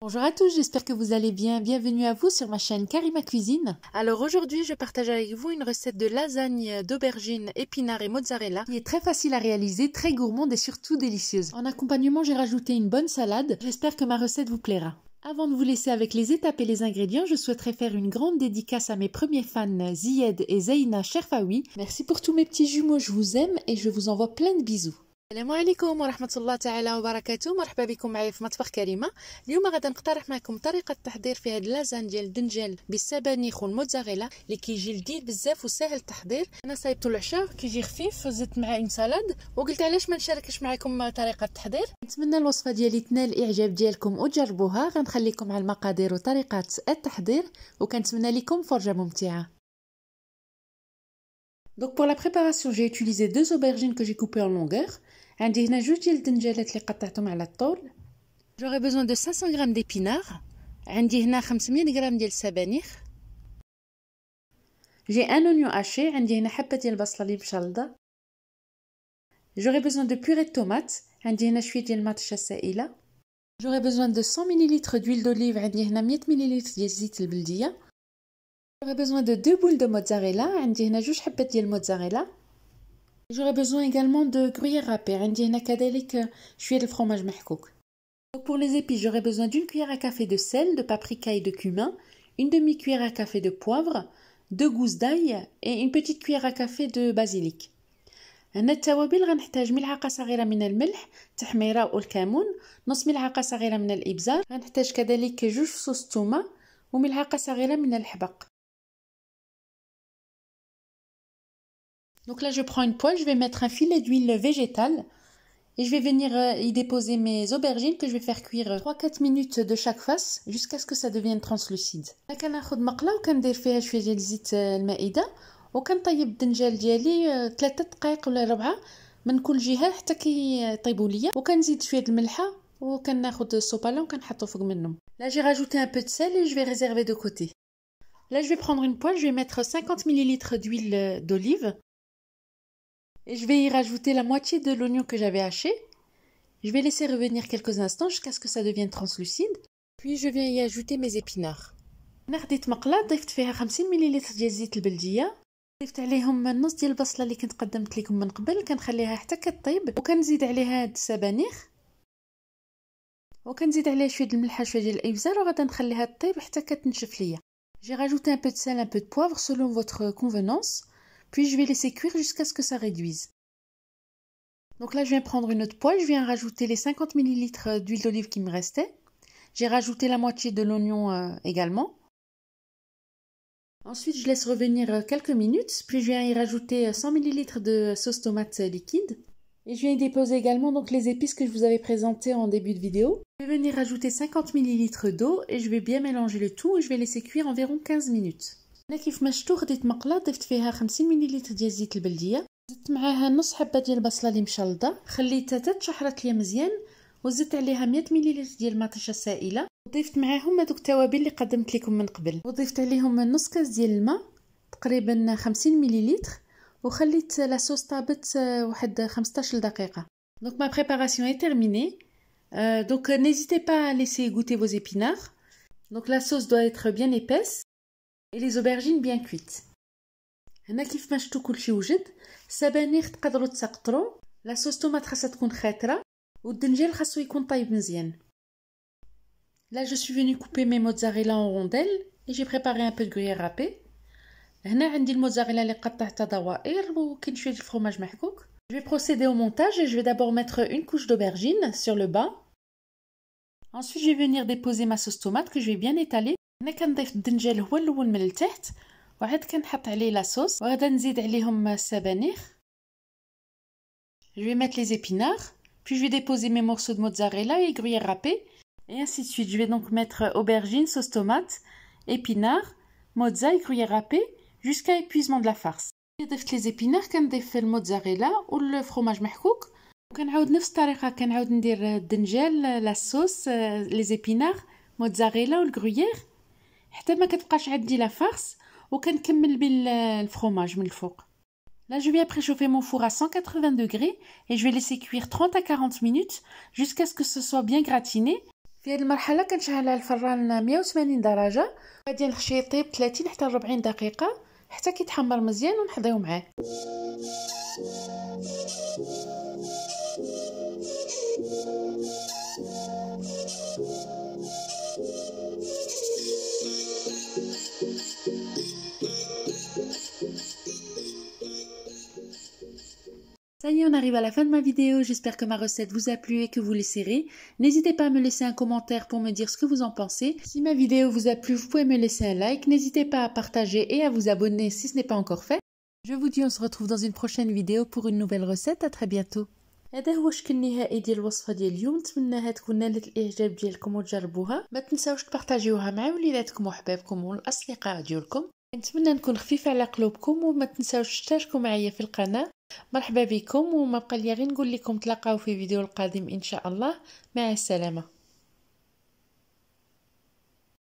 Bonjour à tous, j'espère que vous allez bien. Bienvenue à vous sur ma chaîne Karima Cuisine. Alors aujourd'hui, je partage avec vous une recette de lasagne d'aubergines, épinards et mozzarella qui est très facile à réaliser, très gourmande et surtout délicieuse. En accompagnement, j'ai rajouté une bonne salade. J'espère que ma recette vous plaira. Avant de vous laisser avec les étapes et les ingrédients, je souhaiterais faire une grande dédicace à mes premiers fans Zied et Zeina Cherfaoui. Merci pour tous mes petits jumeaux, je vous aime et je vous envoie plein de bisous. السلام عليكم ورحمة الله تعالى وبركاته. مرحبا بكم معايا في مطبخ كريمة. اليوم غادا نقترح معكم طريقة التحضير في هاد اللازان ديال الدنجال بالسبانخ والموتزاريلا اللي كيجي لذيذ بزاف وسهل التحضير. انا صايبته العشاء كيجي خفيف، زدت معاه اون سالاد وقلت علاش ما نشاركش معكم طريقة التحضير. نتمنى الوصفة ديالي تنال الاعجاب ديالكم وتجربوها. غنخليكم على المقادير وطريقة التحضير وكنتمنى لكم فرجة ممتعة. Donc pour la préparation, j'ai utilisé 2 aubergines que j'ai coupées en longueur. عندي هنا 2 ديال الدنجالات اللي قطعتهم على الطول. J'aurai besoin de 500 g d'épinards. عندي هنا 500 g ديال السبانخ. J'ai un oignon haché. عندي هنا حبة ديال البصلة اللي مشلضة. J'aurai besoin de purée de tomates. عندي هنا شوية ديال المطيشة السائلة. J'aurai besoin de 100 ml d'huile d'olive. عندي هنا 100 ml ديال الزيت البلدية. J'aurai besoin de 2 boules de mozzarella. عندي هنا 2 حبات ديال الموتزاريلا. J'aurai besoin également de gruyère râpée. عندي هنا كذلك شوية الفرomage محكوك. Donc pour les épices, j'aurai besoin d'une cuillère à café de sel, de paprika et de cumin, une demi-cuillère à café de poivre, 2 gousses d'ail et une petite cuillère à café de basilic. هنا التوابل غنحتاج ملعقة صغيرة من الملح، تحميرة والكمون، نص ملعقة صغيرة من الإبزار، غنحتاج كذلك 2 فصوص ثومة وملعقة صغيرة من الحبق. Donc là, je prends une poêle, je vais mettre un filet d'huile végétale et je vais venir y déposer mes aubergines que je vais faire cuire 3-4 minutes de chaque face jusqu'à ce que ça devienne translucide. Là, كناخذ مقلة وكندير فيها شوية ديال زيت المائدة وكنطيب الدنجال ديالي 3 دقائق ولا 4 من كل جهة حتى كيطيبوا ليا وكنزيد شوية الملحة وكناخذ الصوبالة وكنحطو فوق منهم. Là, j'ai rajouté un peu de sel et je vais réserver de côté. Là, je vais prendre une poêle, je vais mettre 50 ml d'huile d'olive. Et je vais y rajouter la moitié de l'oignon que j'avais haché. Je vais laisser revenir quelques instants jusqu'à ce que ça devienne translucide. Puis je viens y ajouter mes épinards. أنا خديت مقلة ضفت فيها 50 مليلتر ديال الزيت البلدية. ضفت عليهم نص ديال البصلة اللي كنت قدمت لكم من قبل، كنخليها حتى كطيب وكنزيد عليها هاد السبانخ وكنزيد عليها شويه الملح شويه ديال الابزار وغادا نخليها طيب حتى كتنشف ليا. J'ai rajouté un peu de sel, un peu de poivre selon votre convenance. Puis je vais laisser cuire jusqu'à ce que ça réduise. Donc là, je viens prendre une autre poêle, je viens rajouter les 50 ml d'huile d'olive qui me restait. J'ai rajouté la moitié de l'oignon également. Ensuite, je laisse revenir quelques minutes, puis je viens y rajouter 100 ml de sauce tomate liquide. Et je viens y déposer également donc les épices que je vous avais présentées en début de vidéo. Je vais venir rajouter 50 ml d'eau et je vais bien mélanger le tout et je vais laisser cuire environ 15 minutes. هنا كيف ما شفتوا خديت مقله ضفت فيها 50 مليلتر ديال الزيت البلديه، زدت معاها نص حبه ديال البصله اللي مشلضه، خليتها حتى تشحرت ليا مزيان وزدت عليها 100 مليلتر ديال المطيشه السائله وضفت معاهم هذوك التوابل اللي قدمت لكم من قبل وضفت عليهم نص كاس ديال الماء تقريبا 50 مليلتر وخليت لا صوص طابت واحد 15 دقيقه. Donc ma préparation est terminée. Donc n'hésitez pas à laisser goûter vos épinards. Donc la sauce doit être bien épaisse et les aubergines bien cuites. هنا كيف ما شفتوا كلشي وجد. السبانخ تقدروا تسقطروا، لا صوص طوماط خاصها تكون خاتره والدنجال خاصو يكون طيب مزيان. Là je suis venue couper mes mozzarella en rondelles et j'ai préparé un peu de gruyère râpée. هنا عندي الموتزاريلا اللي قطعتها دوائر وكاين شويه الفرomage محكوك. Je vais procéder au montage et je vais d'abord mettre une couche d'aubergine sur le bas. Ensuite je vais venir déposer ma sauce tomate que je vais bien étaler. هنا كنضيف الدنجال هو الاول من التحت وعاد كنحط عليه لا صوص وغادا نزيد عليهم السبانخ. Je vais mettre les épinards, puis je vais déposer mes morceaux de mozzarella et gruyère râpée et ainsi de suite. Je vais donc mettre aubergine, sauce tomate, épinards, mozza et gruyère râpée jusqu'à épuisement de la farce. ضفت les épinards كنضيف الموتزاريلا والفرomage محكوك وكنعاود نفس الطريقه كنعاود ندير الدنجال لا صوص les épinards موتزاريلا والغريير حتى ما كتبقاش عندي لا فارس وكنكمل بالفرomage من الفوق. Là, je viens préchauffer mon four à 180 degrés et je vais laisser cuire 30 à 40 minutes jusqu'à ce que ce soit bien gratiné. في هذه المرحله كنشعل على الفران 180 درجه، غادي نخشيه يطيب 30 حتى 40 دقيقه حتى كيتحمر مزيان ونحضيو معاه. Ça y est, on arrive à la fin de ma vidéo. J'espère que ma recette vous a plu et que vous l'essaierez. N'hésitez pas à me laisser un commentaire pour me dire ce que vous en pensez. Si ma vidéo vous a plu, vous pouvez me laisser un like. N'hésitez pas à partager et à vous abonner si ce n'est pas encore fait. Je vous dis on se retrouve dans une prochaine vidéo pour une nouvelle recette. À très bientôt. هذا هو الشكل النهائي ديال الوصفه ديال اليوم. نتمنىها تكون نالت الاعجاب ديالكم وتجربوها. ما تنساوش تبارطاجيوها مع وليداتكم وحبابكم والاصدقاء ديالكم. نتمنى نكون خفيفه على قلوبكم، وما تنساوش تشتركوا معايا في القناه. مرحبا بكم، وما بقى لي غير نقول لكم تلاقاو في فيديو القادم ان شاء الله. مع السلامه.